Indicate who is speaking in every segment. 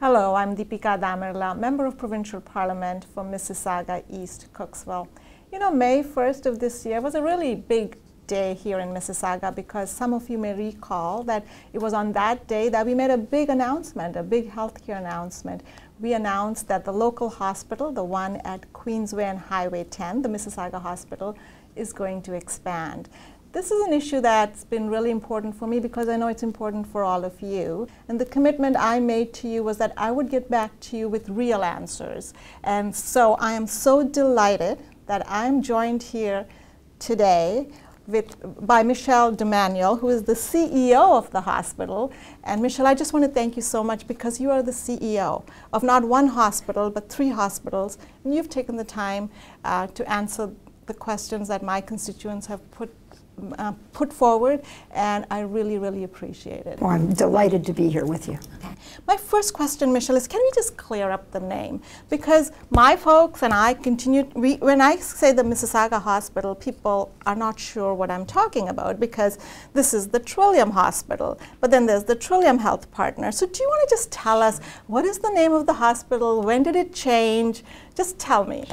Speaker 1: Hello, I'm Dipika Damerla, Member of Provincial Parliament for Mississauga, East-Cooksville. You know, May 1st of this year was a really big day here in Mississauga because some of you may recall that it was on that day that we made a big announcement, a big healthcare announcement. We announced that the local hospital, the one at Queensway and Highway 10, the Mississauga Hospital, is going to expand. This is an issue that's been really important for me because I know it's important for all of you. And the commitment I made to you was that I would get back to you with real answers. And so I am so delighted that I'm joined here today by Emmanuelle, who is the CEO of the hospital. And Michelle, I just want to thank you so much because you are the CEO of not one hospital, but 3 hospitals. And you've taken the time to answer the questions that my constituents have put forward, and I really, really appreciate it.
Speaker 2: Well, I'm delighted to be here with you.
Speaker 1: Okay. My first question, Michelle, is can we just clear up the name? Because my folks and I when I say the Mississauga Hospital, people are not sure what I'm talking about because this is the Trillium Hospital, but then there's the Trillium Health Partner. So do you want to just tell us what is the name of the hospital? When did it change? Just tell me.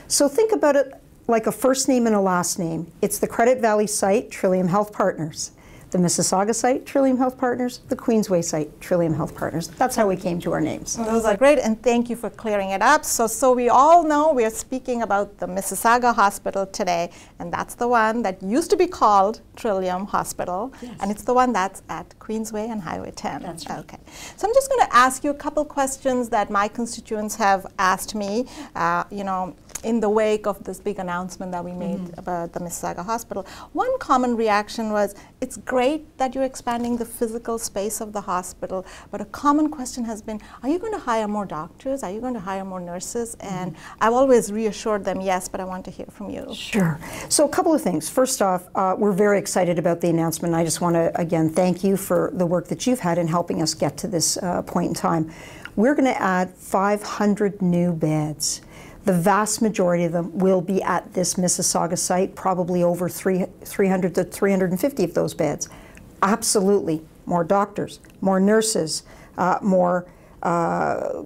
Speaker 2: So think about it like a first name and a last name. It's the Credit Valley site, Trillium Health Partners. The Mississauga site, Trillium Health Partners. The Queensway site, Trillium Health Partners. That's how we came to our names.
Speaker 1: Well, those are great, and thank you for clearing it up. So we all know we are speaking about the Mississauga Hospital today, and that's the one that used to be called Trillium Hospital, yes. And it's the one that's at Queensway and Highway 10.
Speaker 2: That's right.
Speaker 1: Okay. So I'm just going to ask you a couple questions that my constituents have asked me, in the wake of this big announcement that we made about the Mississauga Hospital. One common reaction was, it's great that you're expanding the physical space of the hospital, but a common question has been, are you going to hire more doctors? Are you going to hire more nurses? And I've always reassured them, yes, but I want to hear from you.
Speaker 2: Sure. So a couple of things. First off, we're very excited about the announcement. I just want to, again, thank you for the work that you've had in helping us get to this point in time. We're going to add 500 new beds. The vast majority of them will be at this Mississauga site, probably over 300 to 350 of those beds. Absolutely, more doctors, more nurses, more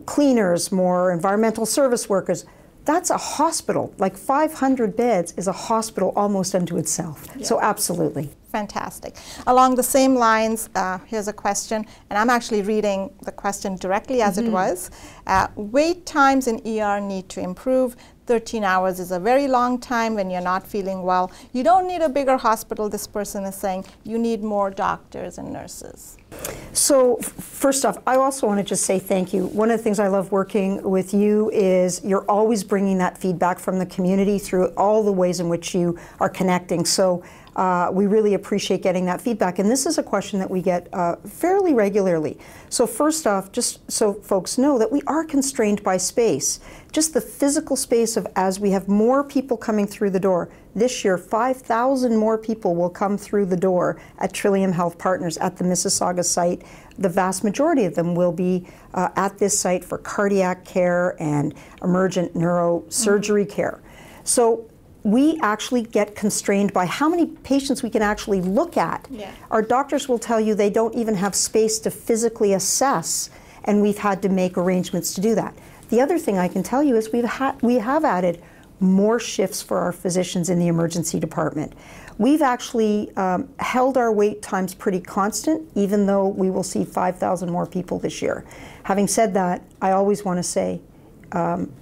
Speaker 2: cleaners, more environmental service workers. That's a hospital. Like 500 beds is a hospital almost unto itself. Yeah. So absolutely.
Speaker 1: Fantastic. Along the same lines, here's a question, and I'm actually reading the question directly as it was. Wait times in ER need to improve. 13 hours is a very long time when you're not feeling well. You don't need a bigger hospital, this person is saying. You need more doctors and nurses.
Speaker 2: So first off, I also want to just say thank you. One of the things I love working with you is you're always bringing that feedback from the community through all the ways in which you are connecting. So we really appreciate getting that feedback. And this is a question that we get fairly regularly. So first off, just so folks know that we are constrained by space. Just the physical space of as we have more people coming through the door. This year, 5,000 more people will come through the door at Trillium Health Partners at the Mississauga site. The vast majority of them will be at this site for cardiac care and emergent neurosurgery care. So we actually get constrained by how many patients we can actually look at. Yeah. Our doctors will tell you they don't even have space to physically assess, and we've had to make arrangements to do that. The other thing I can tell you is we have added more shifts for our physicians in the emergency department. We've actually held our wait times pretty constant, even though we will see 5,000 more people this year. Having said that, I always want to say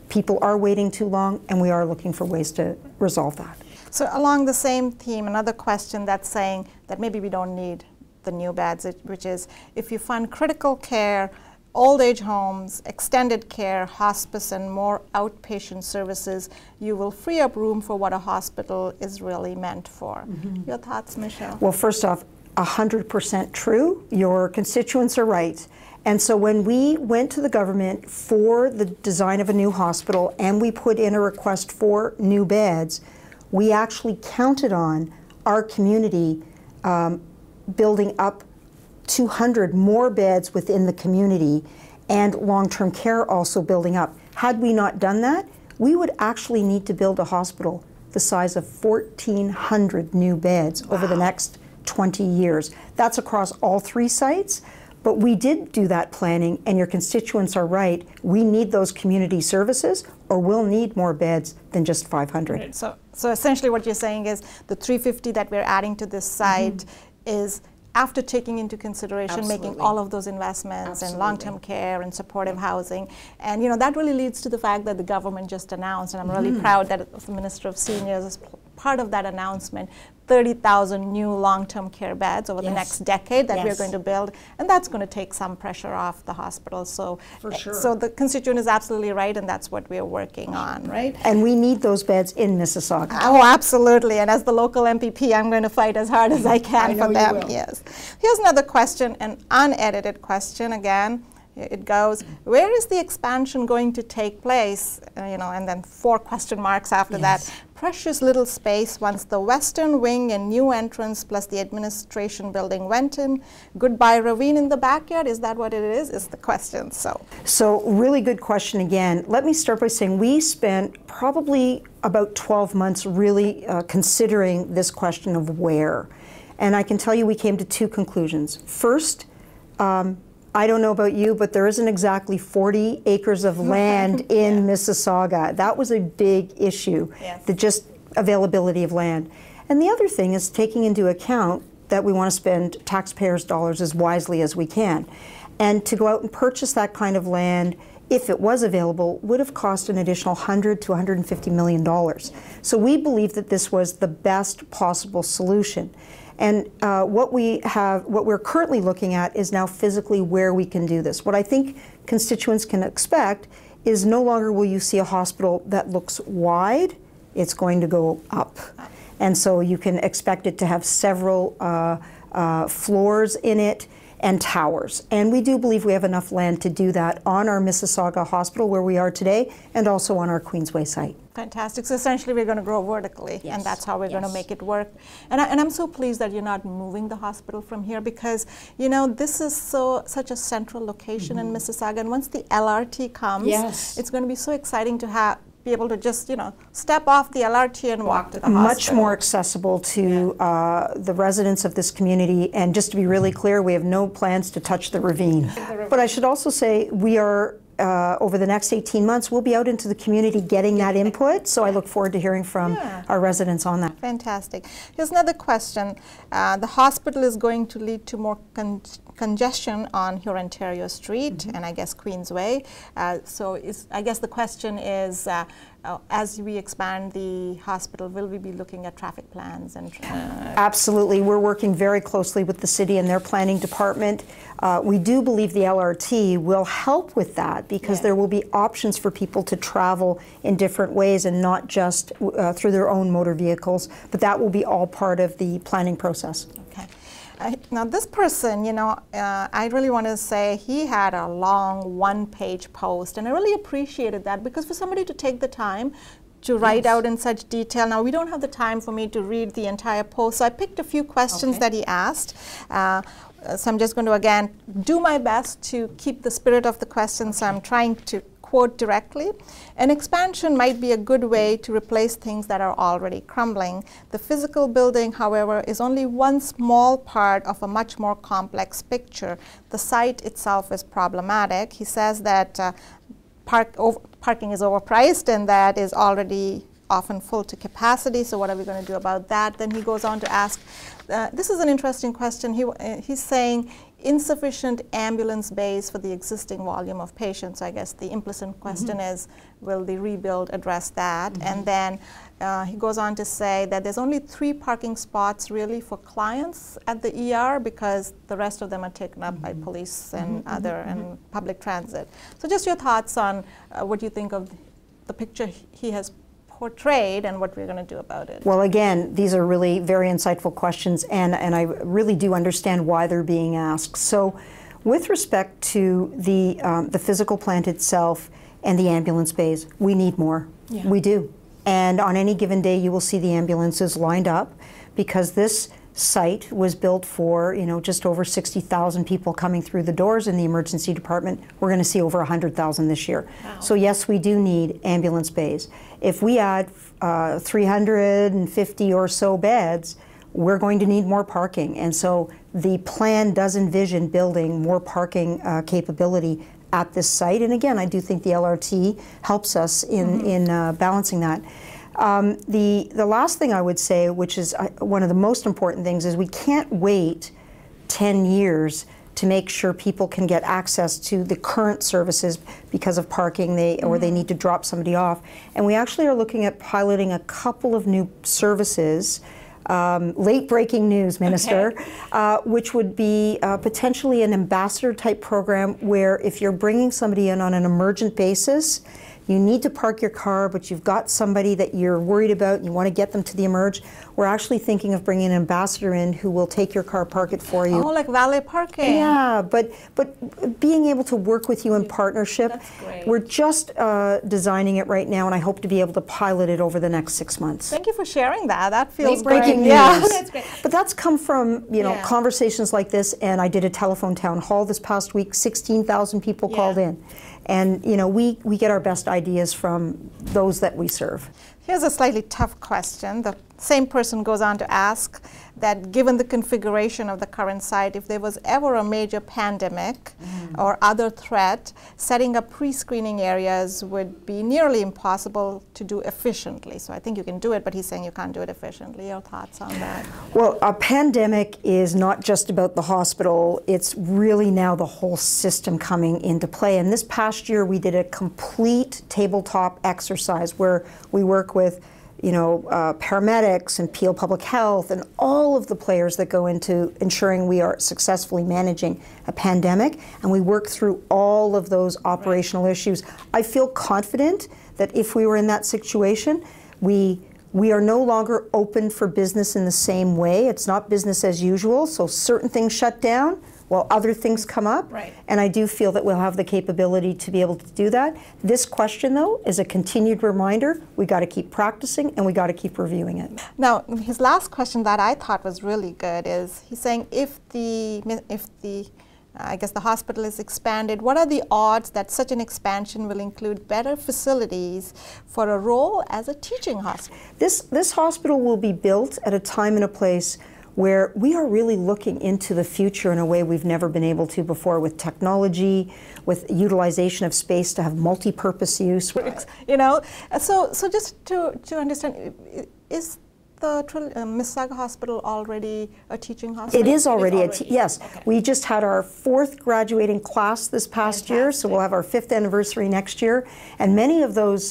Speaker 2: people are waiting too long, and we are looking for ways to resolve that.
Speaker 1: So along the same theme, another question that's saying that maybe we don't need the new beds, which is if you fund critical care, old age homes, extended care, hospice, and more outpatient services, you will free up room for what a hospital is really meant for. Your thoughts, Michelle?
Speaker 2: Well, first off, 100% true. Your constituents are right. And so when we went to the government for the design of a new hospital and we put in a request for new beds, we actually counted on our community building up 200 more beds within the community and long-term care also building up. Had we not done that, we would actually need to build a hospital the size of 1,400 new beds over the next 20 years. That's across all 3 sites. But we did do that planning, and your constituents are right. We need those community services, or we'll need more beds than just 500.
Speaker 1: Right. So essentially what you're saying is the 350 that we're adding to this site is after taking into consideration making all of those investments in long-term care and supportive housing. And that really leads to the fact that the government just announced, and I'm really proud that the Minister of Seniors is part of that announcement, 30,000 new long-term care beds over the next decade that we're going to build, and that's going to take some pressure off the hospital. So, so the constituent is absolutely right, and that's what we're working on, right?
Speaker 2: And we need those beds in Mississauga.
Speaker 1: Oh, absolutely. And as the local MPP, I'm going to fight as hard as I can for them. Yes. Here's another question, an unedited question again. It goes, where is the expansion going to take place? And then 4 question marks after that. Precious little space once the western wing and new entrance plus the administration building went in. Goodbye ravine in the backyard. Is that what it is the question. So
Speaker 2: really good question again. Let me start by saying we spent probably about 12 months really considering this question of where. And I can tell you we came to 2 conclusions. First, I don't know about you, but there isn't exactly 40 acres of land in Mississauga. That was a big issue, the just availability of land. And the other thing is taking into account that we want to spend taxpayers' dollars as wisely as we can. And to go out and purchase that kind of land, if it was available, would have cost an additional $100 to $150 million. So we believe that this was the best possible solution. And what we're currently looking at is now physically where we can do this. What I think constituents can expect is no longer will you see a hospital that looks wide, it's going to go up. And so you can expect it to have several floors in it and towers. And we do believe we have enough land to do that on our Mississauga Hospital where we are today, and also on our Queensway site.
Speaker 1: Fantastic. So essentially we're going to grow vertically, and that's how we're going to make it work. And I'm so pleased that you're not moving the hospital from here, because this is such a central location in Mississauga, and once the LRT comes, it's going to be so exciting to be able to just, step off the LRT and walk to the hospital.
Speaker 2: Much more accessible to the residents of this community. And just to be really clear, we have no plans to touch the ravine. But I should also say we are, over the next 18 months, we'll be out into the community getting that input. So I look forward to hearing from our residents on that.
Speaker 1: Fantastic. Here's another question. The hospital is going to lead to more congestion on Hurontario Street and I guess Queensway. I guess the question is, as we expand the hospital, will we be looking at traffic plans? And
Speaker 2: Absolutely. We're working very closely with the city and their planning department. We do believe the LRT will help with that, because there will be options for people to travel in different ways and not just through their own motor vehicles, but that will be all part of the planning process.
Speaker 1: Okay. Now this person, I really want to say he had a long 1-page post, and I really appreciated that, because for somebody to take the time to write out in such detail. Now, we don't have the time for me to read the entire post, so I picked a few questions that he asked. So I'm just going to, again, do my best to keep the spirit of the question, so I'm trying to quote directly. An expansion might be a good way to replace things that are already crumbling. The physical building, however, is only one small part of a much more complex picture. The site itself is problematic. He says that parking is overpriced, and that is already often full to capacity. So what are we going to do about that? Then he goes on to ask, this is an interesting question. He's saying insufficient ambulance bays for the existing volume of patients. So I guess the implicit question is, will the rebuild address that? And then he goes on to say that there's only 3 parking spots really for clients at the ER, because the rest of them are taken up by police and and public transit. So just your thoughts on what you think of the picture he has portrayed and what we're going to do about it.
Speaker 2: Well, again, these are really very insightful questions, and I really do understand why they're being asked. So with respect to the physical plant itself and the ambulance bays, we need more. We do. And on any given day, you will see the ambulances lined up, because this site was built for, just over 60,000 people coming through the doors in the emergency department. We're going to see over 100,000 this year. Wow. So yes, we do need ambulance bays. If we add 350 or so beds, we're going to need more parking. And so the plan does envision building more parking capability at this site. And again, I do think the LRT helps us in balancing that. The last thing I would say, which is one of the most important things, is we can't wait 10 years to make sure people can get access to the current services because of parking, or they need to drop somebody off. And we actually are looking at piloting a couple of new services, late breaking news, Minister, which would be potentially an ambassador type program where if you're bringing somebody in on an emergent basis, you need to park your car, but you've got somebody that you're worried about and you want to get them to the emerge. We're actually thinking of bringing an ambassador in who will take your car, park it for you.
Speaker 1: Oh, like valet parking.
Speaker 2: Yeah, but being able to work with you in partnership.
Speaker 1: That's great.
Speaker 2: We're just designing it right now, and I hope to be able to pilot it over the next 6 months.
Speaker 1: Thank you for sharing that. That feels
Speaker 2: breaking
Speaker 1: great.
Speaker 2: news.
Speaker 1: Yeah, that's great.
Speaker 2: But that's come from conversations like this, and I did a telephone town hall this past week. 16,000 people called in. And we get our best ideas from those that we serve.
Speaker 1: Here's a slightly tough question. The same person goes on to ask that given the configuration of the current site, if there was ever a major pandemic or other threat, setting up pre-screening areas would be nearly impossible to do efficiently. So I think you can do it, but he's saying you can't do it efficiently. Your thoughts on that?
Speaker 2: Well, a pandemic is not just about the hospital. It's really now the whole system coming into play. And this past year, we did a complete tabletop exercise where we work with paramedics and Peel Public Health and all of the players that go into ensuring we are successfully managing a pandemic, and we work through all of those operational issues. I feel confident that if we were in that situation, we are no longer open for business in the same way. It's not business as usual, so certain things shut down while other things come up.
Speaker 1: Right.
Speaker 2: And I do feel that we'll have the capability to be able to do that. This question, though, is a continued reminder. We got to keep practicing and we got to keep reviewing it.
Speaker 1: Now, his last question that I thought was really good is he's saying if the I guess the hospital is expanded, what are the odds that such an expansion will include better facilities for a role as a teaching hospital?
Speaker 2: This hospital will be built at a time and a place where we are really looking into the future in a way we've never been able to before, with technology, with utilization of space to have multi-purpose use.
Speaker 1: So just to understand, is the Mississauga Hospital already a teaching hospital?
Speaker 2: It is already. Yes. Okay. We just had our 4th graduating class this past year, so we'll have our 5th anniversary next year. And many of those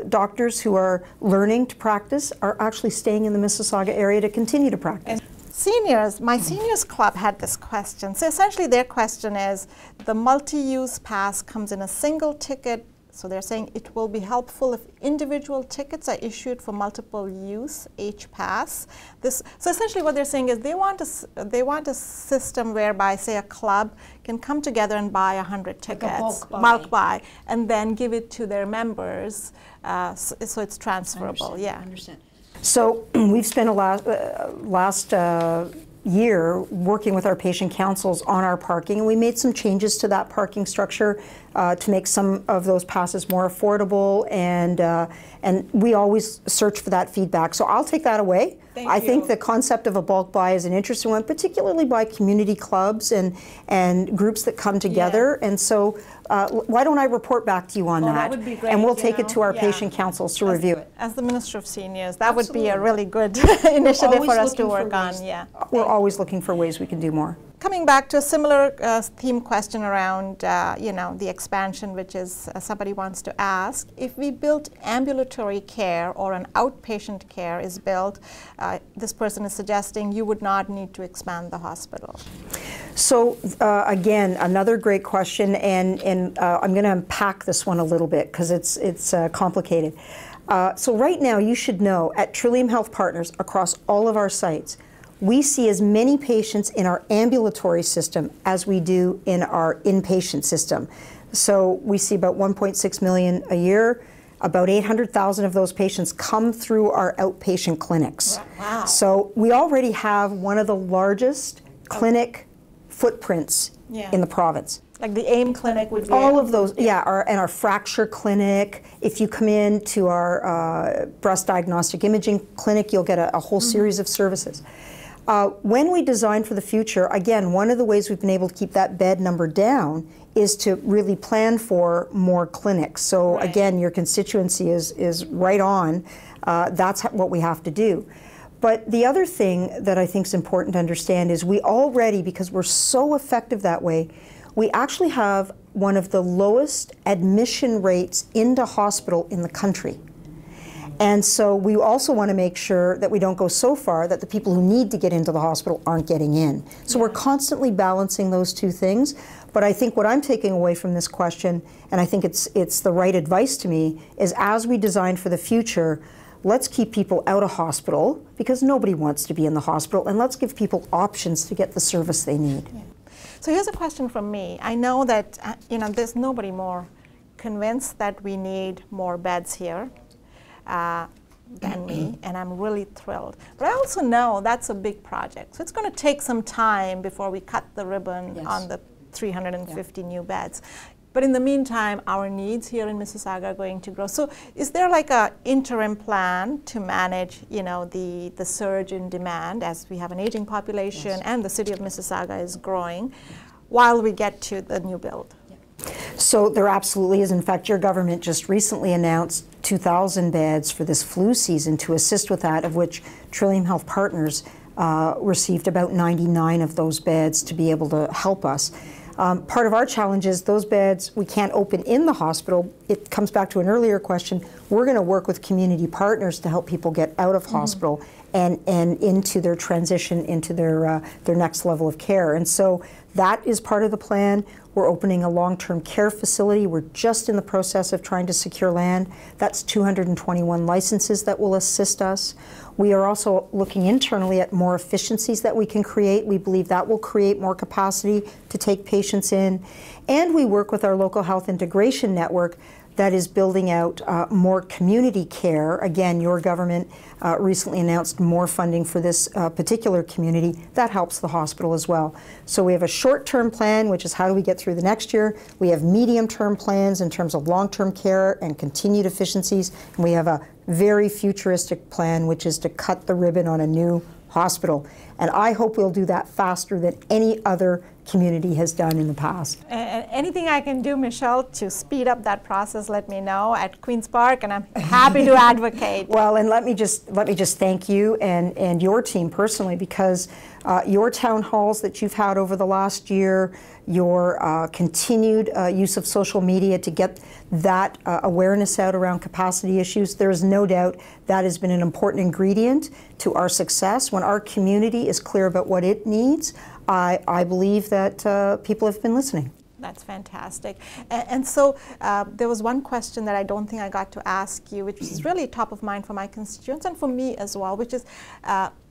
Speaker 2: doctors who are learning to practice are actually staying in the Mississauga area to continue to practice.
Speaker 1: Seniors, my seniors club had this question. So essentially their question is, the multi-use pass comes in a single ticket. So they're saying it will be helpful if individual tickets are issued for multiple use, H-Pass. So essentially what they're saying is they want a system whereby, say, a club can come together and buy 100 tickets,
Speaker 2: like
Speaker 1: bulk buy, and then give it to their members, so it's transferable.
Speaker 2: I understand. So we've spent last year working with our patient councils on our parking, and we made some changes to that parking structure to make some of those passes more affordable, and we always search for that feedback. So I'll take that away. I think the concept of a bulk buy is an interesting one, particularly by community clubs and groups that come together. And so why don't I report back to you on that?
Speaker 1: That would be great,
Speaker 2: and we'll take it to our patient councils to review it.
Speaker 1: As the Minister of Seniors, that would be a really good initiative for us to work on.
Speaker 2: We're always looking for ways we can do more.
Speaker 1: Coming back to a similar theme question around, the expansion, which is somebody wants to ask, if we built ambulatory care or an outpatient care is built, this person is suggesting you would not need to expand the hospital.
Speaker 2: So again, another great question, and I'm going to unpack this one a little bit because it's complicated. So right now, you should know at Trillium Health Partners across all of our sites, we see as many patients in our ambulatory system as we do in our inpatient system. So we see about 1.6 million a year. About 800,000 of those patients come through our outpatient clinics.
Speaker 1: Wow.
Speaker 2: So we already have one of the largest clinic footprints in the province.
Speaker 1: Like the AIM clinic would be
Speaker 2: all of those, and our fracture clinic. If you come in to our breast diagnostic imaging clinic, you'll get a whole series of services. When we design for the future, again, one of the ways we've been able to keep that bed number down is to really plan for more clinics. So
Speaker 1: right.
Speaker 2: Again, your constituency is right on. That's what we have to do. But the other thing that I think is important to understand is we already, because we're so effective that way, we actually have one of the lowest admission rates into hospital in the country. And so we also want to make sure that we don't go so far that the people who need to get into the hospital aren't getting in. So we're constantly balancing those two things. But I think what I'm taking away from this question, and I think it's the right advice to me, is as we design for the future, let's keep people out of hospital because nobody wants to be in the hospital, and let's give people options to get the service they need.
Speaker 1: Yeah. So here's a question from me. I know that there's nobody more convinced that we need more beds here than me, and I'm really thrilled. But I also know that's a big project. So it's going to take some time before we cut the ribbon on the 350 new beds. But in the meantime, our needs here in Mississauga are going to grow. So is there like an interim plan to manage, the surge in demand as we have an aging population and the city of Mississauga is growing while we get to the new build?
Speaker 2: So there absolutely is. In fact, your government just recently announced 2,000 beds for this flu season to assist with that, of which Trillium Health Partners received about 99 of those beds to be able to help us. Part of our challenge is those beds we can't open in the hospital. It comes back to an earlier question. We're going to work with community partners to help people get out of hospital and into their transition into their next level of care. And so that is part of the plan. We're opening a long-term care facility. We're just in the process of trying to secure land. That's 221 licenses that will assist us. We are also looking internally at more efficiencies that we can create. We believe that will create more capacity to take patients in. And we work with our local health integration network that is building out more community care. Again, your government recently announced more funding for this particular community. That helps the hospital as well. So we have a short-term plan, which is how do we get through the next year. We have medium-term plans in terms of long-term care and continued efficiencies. And we have a very futuristic plan, which is to cut the ribbon on a new hospital. And I hope we'll do that faster than any other community has done in the past.
Speaker 1: And anything I can do, Michelle, to speed up that process, let me know at Queen's Park, and I'm happy to advocate.
Speaker 2: Well, and let me just thank you and your team personally, because your town halls that you've had over the last year, your continued use of social media to get that awareness out around capacity issues, there is no doubt that has been an important ingredient to our success. When our community is clear about what it needs, I believe that people have been listening.
Speaker 1: That's fantastic. And so there was one question that I don't think I got to ask you, which is really top of mind for my constituents and for me as well, which is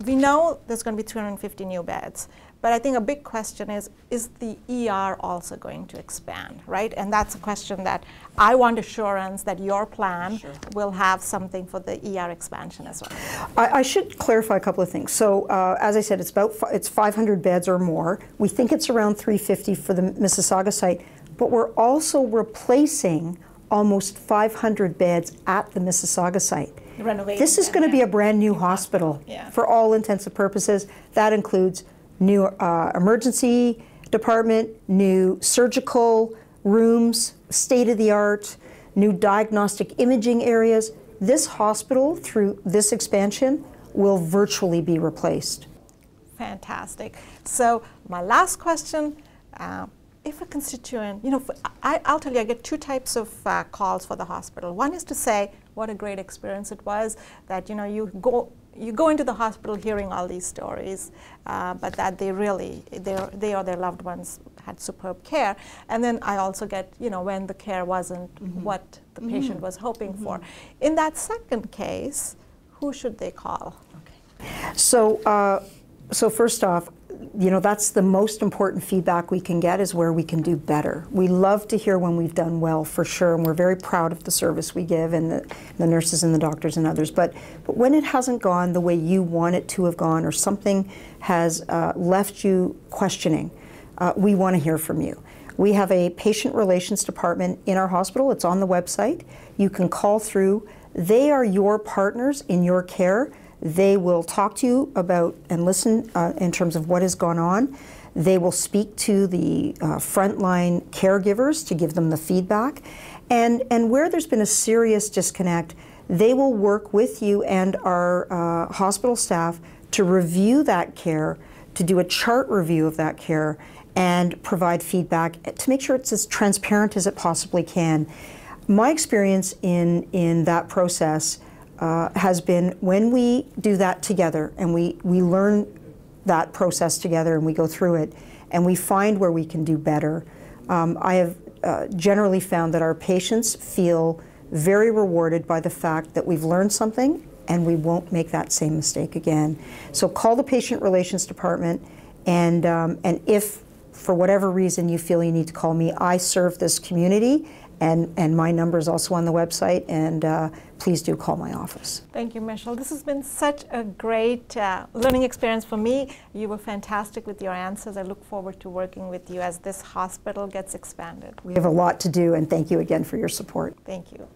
Speaker 1: we know there's going to be 350 new beds. But I think a big question is the ER also going to expand, right? And that's a question that I want assurance that your plan will have something for the ER expansion as well.
Speaker 2: I should clarify a couple of things. So as I said, it's 500 beds or more. We think it's around 350 for the Mississauga site, but we're also replacing almost 500 beds at the Mississauga site. This is going to be a brand new hospital for all intents and purposes. That includes new emergency department, new surgical rooms, state-of-the-art, new diagnostic imaging areas. This hospital, through this expansion, will virtually be replaced.
Speaker 1: Fantastic. So my last question, if a constituent, I'll tell you, I get two types of calls for the hospital. One is to say what a great experience it was, that you go into the hospital hearing all these stories, but that they or their loved ones had superb care. And then I also get, when the care wasn't what the patient was hoping for. In that second case, who should they call?
Speaker 2: Okay. So first off, that's the most important feedback we can get, is where we can do better. We love to hear when we've done well, for sure, and we're very proud of the service we give and the nurses and the doctors and others. But when it hasn't gone the way you want it to have gone, or something has left you questioning, we want to hear from you. We have a patient relations department in our hospital. It's on the website. You can call through. They are your partners in your care. They will talk to you about and listen in terms of what has gone on. They will speak to the frontline caregivers to give them the feedback. And where there's been a serious disconnect, they will work with you and our hospital staff to review that care, to do a chart review of that care, and provide feedback to make sure it's as transparent as it possibly can. My experience in that process has been when we do that together and we learn that process together and we go through it and we find where we can do better. I have generally found that our patients feel very rewarded by the fact that we've learned something and we won't make that same mistake again. So call the patient relations department, and if for whatever reason you feel you need to call me, I serve this community, and my number is also on the website, and please do call my office.
Speaker 1: Thank you, Michelle. This has been such a great learning experience for me. You were fantastic with your answers. I look forward to working with you as this hospital gets expanded.
Speaker 2: We have a lot to do, and thank you again for your support.
Speaker 1: Thank you.